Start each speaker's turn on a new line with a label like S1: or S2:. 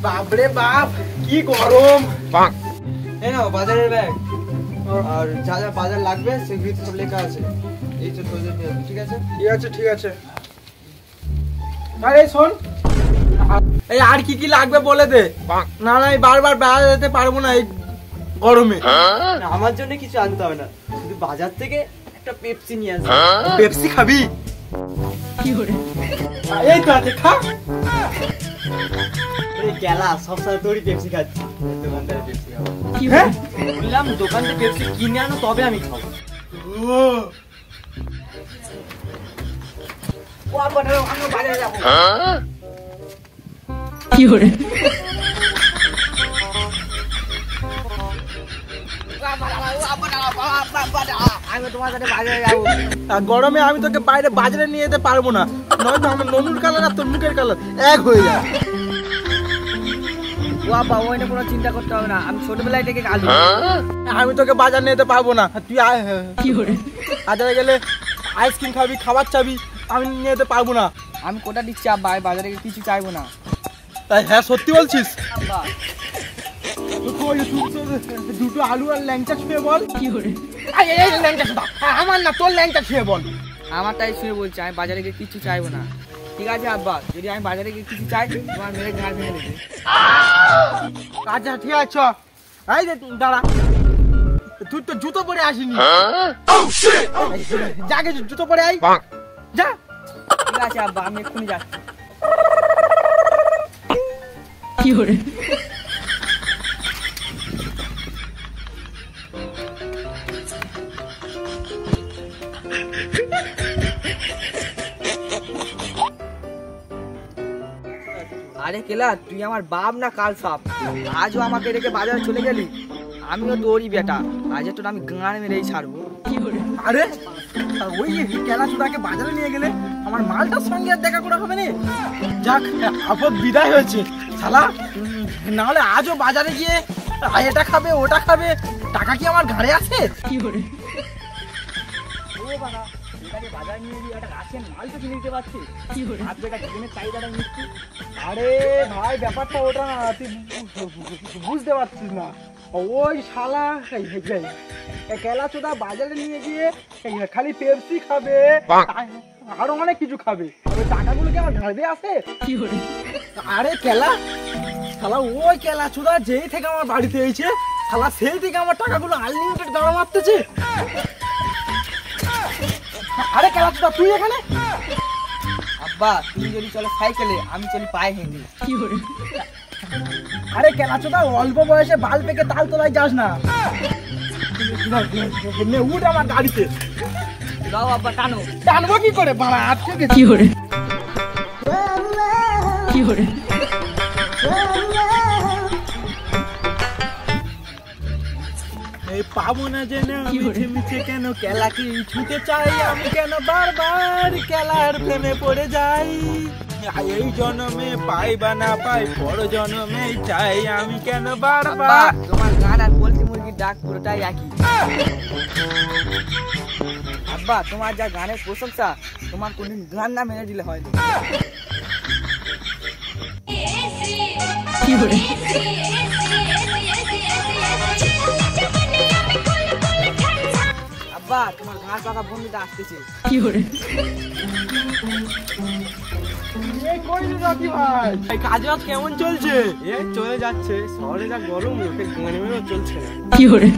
S1: বাপরে বাপ কি গরম।
S2: এই নাও বাজারের ব্যাগ, আর যা যা বাজার লাগবে সেগুলি সব লেখা আছে। এই তো তোদের নিয়ে আসবি, ঠিক আছে?
S1: ঠিক আছে ঠিক আছে। আরে শোন, এই আর কি কি লাগবে বলে দে। না না আমি বারবার বেড়াতে যেতে পারবো না এই গরমে।
S2: আমার জন্য কিছু আনতে হবে না, শুধু বাজার থেকে একটা পেপসি নিয়ে আসবি।
S1: পেপসি খাবি?
S2: কি করে?
S1: এই তো আছে, খা।
S2: এই গেলা সবসময় তোরই পেপসি খাচ্ছি, দোকানদারের পেপসি খাবো।
S1: হ্যাঁ
S2: বললাম দোকান থেকে পেপসি কিনে আনো তবে আমি খাবো।
S3: কি করে?
S1: গরমে আমি তোকে বাইরে বাজারে নিয়ে যেতে পারবো না, নয়তো আমার ননুর কালার আর তোর মুখের কালার এক হয়ে যায়।
S2: বাবা ওইটা কোনো চিন্তা করতে হবে না, আমি ছোটবেলায় থেকে কাজ
S1: আমি তোকে বাজার নিয়ে যেতে পারবো না। তুই
S3: কি করে?
S1: বাজারে গেলে আইসক্রিম খাবি, খাবার চাবি, আমি নিয়ে যেতে পারবো না।
S2: আমি কোটা দিচ্ছি আব্বা, বাজারে কিছু চাইবো না।
S1: হ্যাঁ সত্যি বলছিস?
S2: আব্বা
S1: দুটো আলু আর ল্যাংচা ছুঁয়ে বল।
S3: কি করে?
S1: ল্যাংচা শুধু আমার না, তোর ল্যাংচা ছুঁয়ে বল।
S2: আমারটাই শুনে বলছি, আমি বাজারে গিয়ে কিছু চাইবো না। ঠিক আছে আব্বা, যদি আমি বাজারে গিয়ে কিছু চাই তোমার মেরে ঘাড় ভেঙে দেবে।
S1: আচ্ছা ঠিক আছে, চ। এই যে দাঁড়া, তুই তো জুতো পরে আসিনি। যাকে জুতো পরে আই, যা।
S2: ঠিক আছে আব্বা, আমি এক্ষুনি যাচ্ছি।
S3: কি করে?
S2: আরে কেলা, তুই আমার বাপ না কাল সাপ? আজও আমাকে রেখে বাজারে চলে গেলি। আমিও তোরই বেটা, আজ তোর আমি গান মেরেই ছাড়বো।
S3: কি করে?
S1: আরে ওই কেলাচুদাকে বাজারে নিয়ে গেলে আমার মালটার সঙ্গে আর দেখা করা হবে না। যাক, আপদ বিদায় হয়েছে শালা। না হলে আজও বাজারে গিয়ে এটা খাবে ওটা খাবে, টাকা কি আমার ঘাড়ে আছে?
S3: কি করে?
S2: বাজারে নিয়ে গিয়ে একটা গাছের মাল তো কিনে দিতে পারছি।
S3: কি করে?
S2: আর যেটা জীবনের চাহিদাটা নিচ্ছি।
S1: আরে ভাই ব্যাপারটা ওটা না, তুই বুঝতে পারছিস না। ওই শালা কেলাচোদা বাজারে নিয়ে গিয়ে খালি পেপসি খাবে, আরো অনেক কিছু খাবে। ওই টাকাগুলো কি আমার ঘাড়ে আছে?
S3: কি করে?
S1: আরে কেলা শালা, ওই কেলাচোদা যেই থেকে আমার বাড়িতে এসেছে শালা, সেই থেকে আমার টাকাগুলো আনলিমিটেড দাঁড়া মারতেছে। আরে কেলাচোদা তুই এখানে?
S2: আব্বা তুমি যদি চলো সাইকেলে, আমি চলি পায়ে হেঁটে।
S3: কি করে?
S1: আরে কেলাচোদা অল্প বয়সে বাল পেকে তাল তোলায় যাস না, উঠ আমার গাড়িতে।
S2: যাও আব্বা, টানো।
S1: টানবো কি করে বাড়া, আজকে গেছি।
S3: কি করে? কি করে?
S1: এই পাবো না জেনে মিছে মিছে কেন কেলাকে ছুতে চাই আমি, কেন বারবার কেলার প্রেমে পড়ে যাই। এই জন্মে পাই বা না পাই, পর জন্মে চাই আমি, কেন বারবার।
S2: তোমার গান আর পোল্ট্রি মুরগির ডাক পুরোটাই একই। আব্বা তোমার যা গানের প্রশংসা, তোমার কোনদিন গান না মেনে দিলে হয়নি।
S3: কি করে?
S2: আব্বা তোমার গান পাকা বন্ধুটা আসতেছে।
S3: কি করে?
S1: কাজ বাজ কেমন চলছে?
S2: চলে যাচ্ছে, শহরে যা গরম, লোকে গান মেরেও চলছে না।
S3: কি করে?